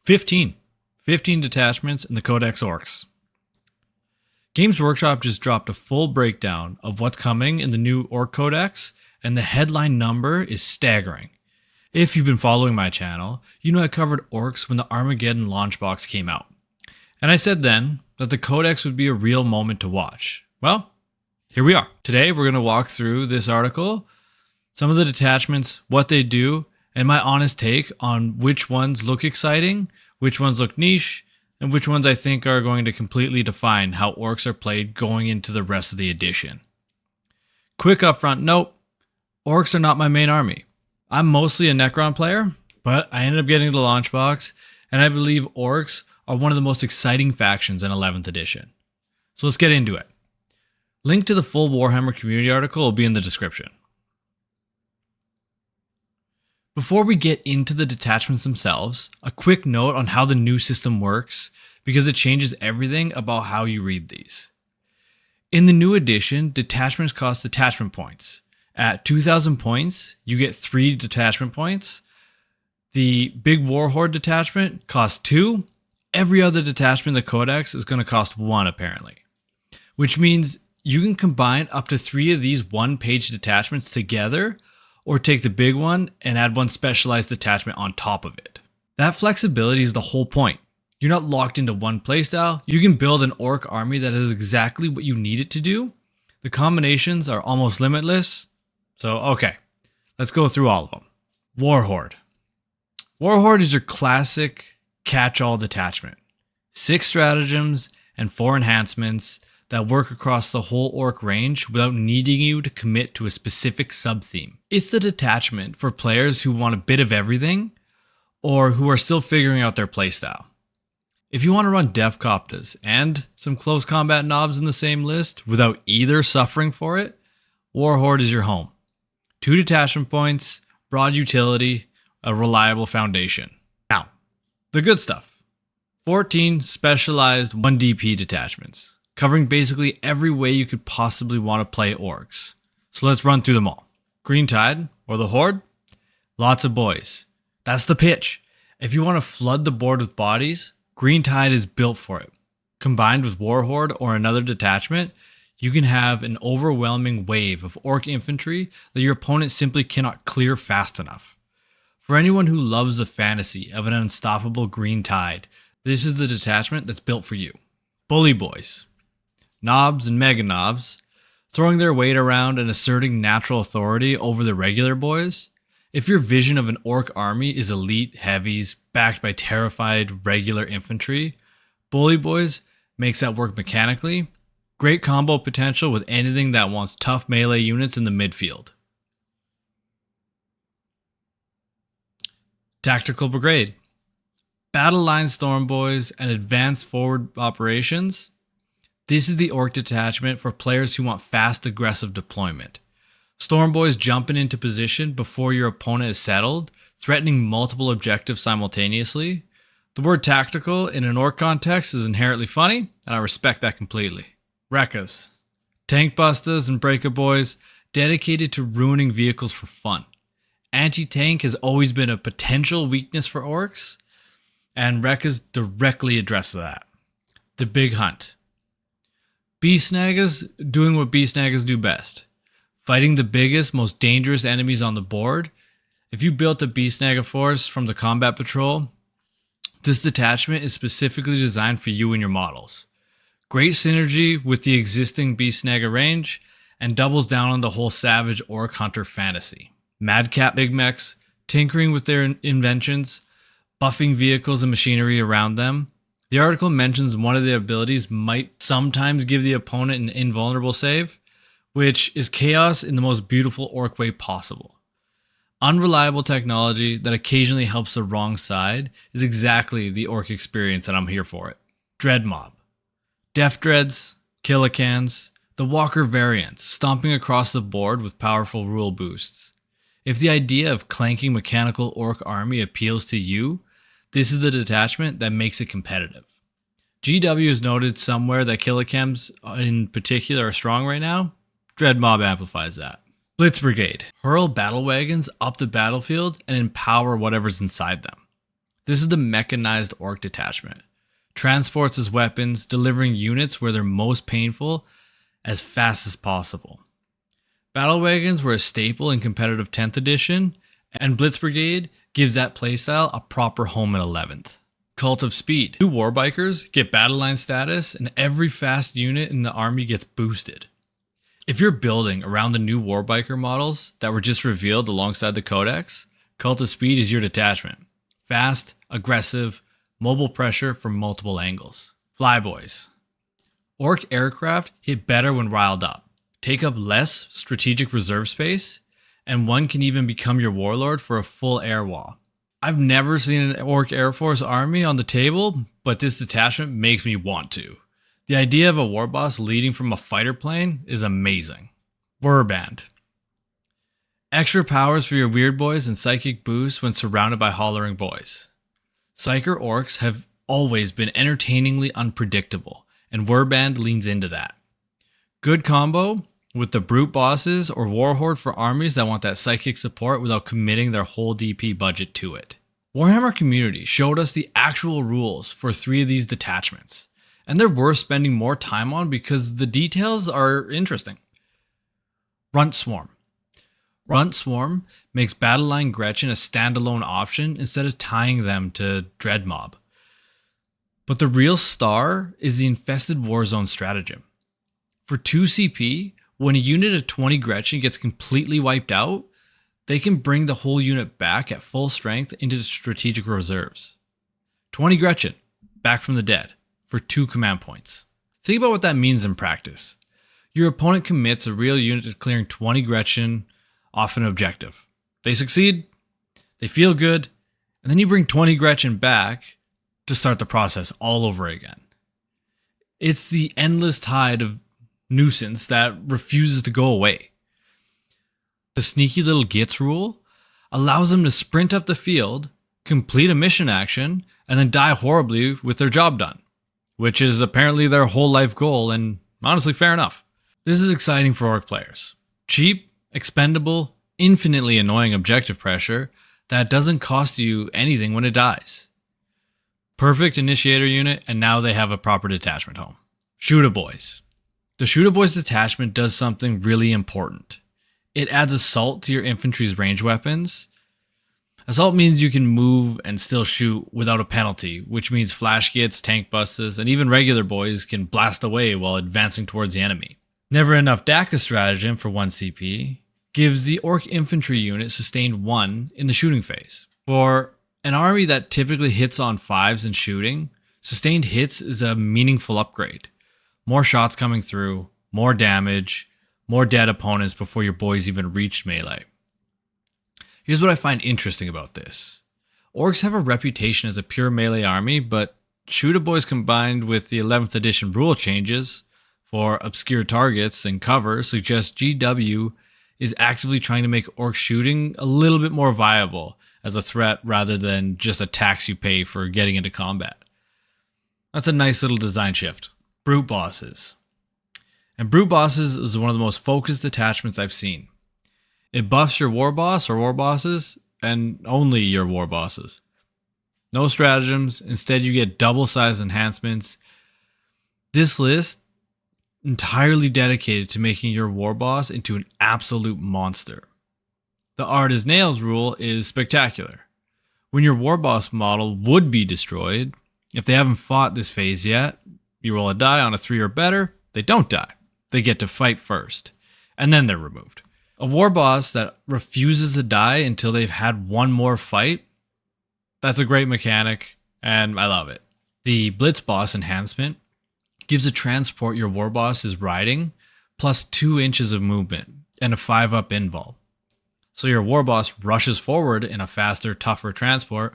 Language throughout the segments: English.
15. 15 detachments in the Codex Orks. Games Workshop just dropped a full breakdown of what's coming in the new Ork Codex, and the headline number is staggering. If you've been following my channel, you know I covered Orks when the Armageddon launch box came out. And I said then that the Codex would be a real moment to watch. Well, here we are. Today we're going to walk through this article, some of the detachments, what they do, and my honest take on which ones look exciting, which ones look niche, and which ones I think are going to completely define how Orks are played going into the rest of the edition. Quick upfront note, Orks are not my main army. I'm mostly a Necron player, but I ended up getting the launch box, and I believe Orks are one of the most exciting factions in 11th edition. So let's get into it. Link to the full Warhammer community article will be in the description. Before we get into the detachments themselves, a quick note on how the new system works, because it changes everything about how you read these. In the new edition, detachments cost detachment points. At 2,000 points, you get 3 detachment points. The big Warhorde detachment costs 2. Every other detachment in the Codex is going to cost 1 apparently. Which means you can combine up to 3 of these one-page detachments together, or take the big one and add one specialized detachment on top of it. That flexibility is the whole point. You're not locked into one playstyle. You can build an Ork army that is exactly what you need it to do. The combinations are almost limitless. So, okay, let's go through all of them. Warhorde. Warhorde is your classic catch-all detachment. 6 stratagems and 4 enhancements that work across the whole Ork range without needing you to commit to a specific sub-theme. It's the detachment for players who want a bit of everything, or who are still figuring out their playstyle. If you want to run Def Coptas and some close combat knobs in the same list without either suffering for it, Warhorde is your home. 2 detachment points, broad utility, a reliable foundation. Now, the good stuff. 14 specialized 1DP detachments, covering basically every way you could possibly want to play Orks. So let's run through them all. Green Tide, or the Horde, lots of boys. That's the pitch. If you want to flood the board with bodies, Green Tide is built for it. Combined with Warhorde or another detachment, you can have an overwhelming wave of Ork infantry that your opponent simply cannot clear fast enough. For anyone who loves the fantasy of an unstoppable Green Tide, this is the detachment that's built for you. Bully Boys. Knobs and mega knobs, throwing their weight around and asserting natural authority over the regular boys. If your vision of an Ork army is elite heavies backed by terrified regular infantry, Bully Boys makes that work mechanically. Great combo potential with anything that wants tough melee units in the midfield. Tactical Brigade. Battle Line Storm Boys and advanced forward operations. This is the Ork detachment for players who want fast, aggressive deployment. Storm Boys jumping into position before your opponent is settled, threatening multiple objectives simultaneously. The word tactical in an Ork context is inherently funny, and I respect that completely. Rekkas. Tank busters and breaker boys dedicated to ruining vehicles for fun. Anti-tank has always been a potential weakness for Orks, and Rekkas directly address that. The Big Hunt. Beast Snaggers doing what Beast Snaggers do best. Fighting the biggest, most dangerous enemies on the board. If you built a Beast Snagger force from the Combat Patrol, this detachment is specifically designed for you and your models. Great synergy with the existing Beast Snagger range, and doubles down on the whole Savage Ork Hunter fantasy. Madcap Big Mechs, tinkering with their inventions, buffing vehicles and machinery around them. The article mentions one of the abilities might sometimes give the opponent an invulnerable save, which is chaos in the most beautiful Ork way possible. Unreliable technology that occasionally helps the wrong side is exactly the Ork experience, and I'm here for it. Dread Mob. Def Dreads, Killicans, the Walker variants, stomping across the board with powerful rule boosts. If the idea of clanking mechanical Ork army appeals to you, this is the detachment that makes it competitive. GW has noted somewhere that Killicans in particular are strong right now. Dread Mob amplifies that. Blitz Brigade. Hurl battle wagons up the battlefield and empower whatever's inside them. This is the mechanized Ork Detachment. Transports his weapons, delivering units where they're most painful as fast as possible. Battle wagons were a staple in competitive 10th edition, and Blitz Brigade gives that playstyle a proper home in 11th. Cult of Speed. New Warbikers get battle line status, and every fast unit in the army gets boosted. If you're building around the new Warbiker models that were just revealed alongside the Codex, Cult of Speed is your detachment. Fast, aggressive, mobile pressure from multiple angles. Flyboys. Ork aircraft hit better when riled up, take up less strategic reserve space, and one can even become your warlord for a full air wall. I've never seen an Ork Air Force army on the table, but this detachment makes me want to. The idea of a war boss leading from a fighter plane is amazing. Warband. Extra powers for your weird boys and psychic boosts when surrounded by hollering boys. Psyker orcs have always been entertainingly unpredictable, and Warband leans into that. Good combo with the brute bosses or warhorde for armies that want that psychic support without committing their whole DP budget to it. Warhammer community showed us the actual rules for 3 of these detachments, and they're worth spending more time on because the details are interesting. Runt Swarm. Runt Swarm makes Battleline Gretchen a standalone option instead of tying them to Dreadmob. But the real star is the Infested Warzone stratagem. For 2 CP, when a unit of 20 Gretchen gets completely wiped out, they can bring the whole unit back at full strength into the strategic reserves. 20 Gretchen, back from the dead, for 2 command points. Think about what that means in practice. Your opponent commits a real unit to clearing 20 Gretchen off an objective. They succeed, they feel good, and then you bring 20 Gretchen back to start the process all over again. It's the endless tide of nuisance that refuses to go away. The sneaky little gits rule allows them to sprint up the field, complete a mission action, and then die horribly with their job done, which is apparently their whole life goal, and honestly fair enough. This is exciting for Ork players. Cheap, expendable, infinitely annoying objective pressure that doesn't cost you anything when it dies. Perfect initiator unit, and now they have a proper detachment home. Shooter Boys. The Shooter Boys detachment does something really important. It adds assault to your infantry's range weapons. Assault means you can move and still shoot without a penalty, which means flash gits, tank busts, and even regular boys can blast away while advancing towards the enemy. Never Enough Dakka stratagem for 1 CP gives the Ork infantry unit sustained 1 in the shooting phase. For an army that typically hits on 5s in shooting, sustained hits is a meaningful upgrade. More shots coming through, more damage, more dead opponents before your boys even reached melee. Here's what I find interesting about this. Orks have a reputation as a pure melee army, but Shooter Boys combined with the 11th edition rule changes for obscure targets and cover suggests GW is actively trying to make Ork shooting a little bit more viable as a threat rather than just a tax you pay for getting into combat. That's a nice little design shift. Brute Bosses. And Brute Bosses is one of the most focused detachments I've seen. It buffs your war boss or war bosses, and only your war bosses. No stratagems, instead you get double size enhancements. This list entirely dedicated to making your war boss into an absolute monster. The Art as Nails rule is spectacular. When your war boss model would be destroyed, if they haven't fought this phase yet, you roll a die on a 3 or better, they don't die. They get to fight first, and then they're removed. A war boss that refuses to die until they've had one more fight, that's a great mechanic, and I love it. The Blitz Boss enhancement gives a transport your war boss is riding, plus 2 inches of movement, and a 5-up invul. So your war boss rushes forward in a faster, tougher transport,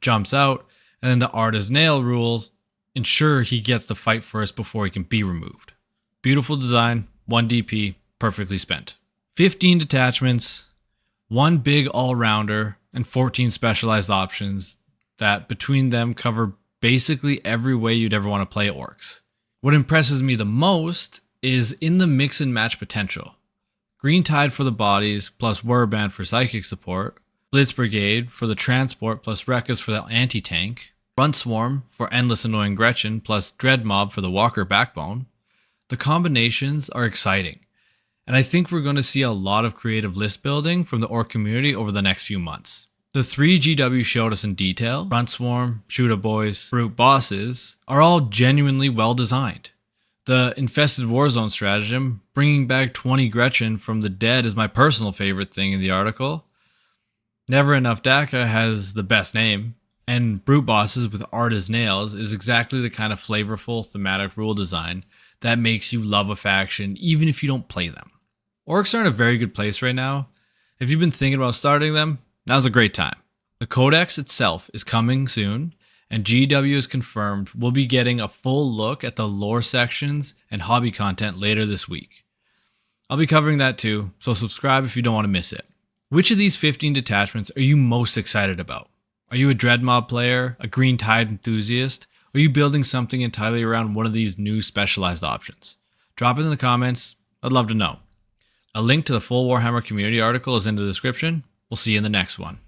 jumps out, and then the Art as Nail rules ensure he gets the fight first before he can be removed. Beautiful design, 1 DP, perfectly spent. 15 detachments, 1 big all-rounder, and 14 specialized options that between them cover basically every way you'd ever want to play orcs. What impresses me the most is in the mix and match potential. Green Tide for the bodies, plus Warband for psychic support, Blitz Brigade for the transport plus Rekkas for the anti-tank, Front Swarm for endless annoying Gretchen plus Dread Mob for the Walker backbone. The combinations are exciting, and I think we're going to see a lot of creative list building from the Ork community over the next few months. The 3 GW showed us in detail, Front Swarm, Shooter Boys, Brute Bosses, are all genuinely well designed. The Infested Warzone stratagem, bringing back 20 Gretchen from the dead, is my personal favorite thing in the article. Never Enough Dakka has the best name, and Brute Bosses with art as nails is exactly the kind of flavorful thematic rule design that makes you love a faction even if you don't play them. Orcs are in a very good place right now. If you've been thinking about starting them, now's a great time. The Codex itself is coming soon, and GW is confirmed we'll be getting a full look at the lore sections and hobby content later this week. I'll be covering that too, so subscribe if you don't want to miss it. Which of these 15 detachments are you most excited about? Are you a Dread Mob player, a Green Tide enthusiast, or are you building something entirely around one of these new specialized options? Drop it in the comments, I'd love to know. A link to the full Warhammer community article is in the description. We'll see you in the next one.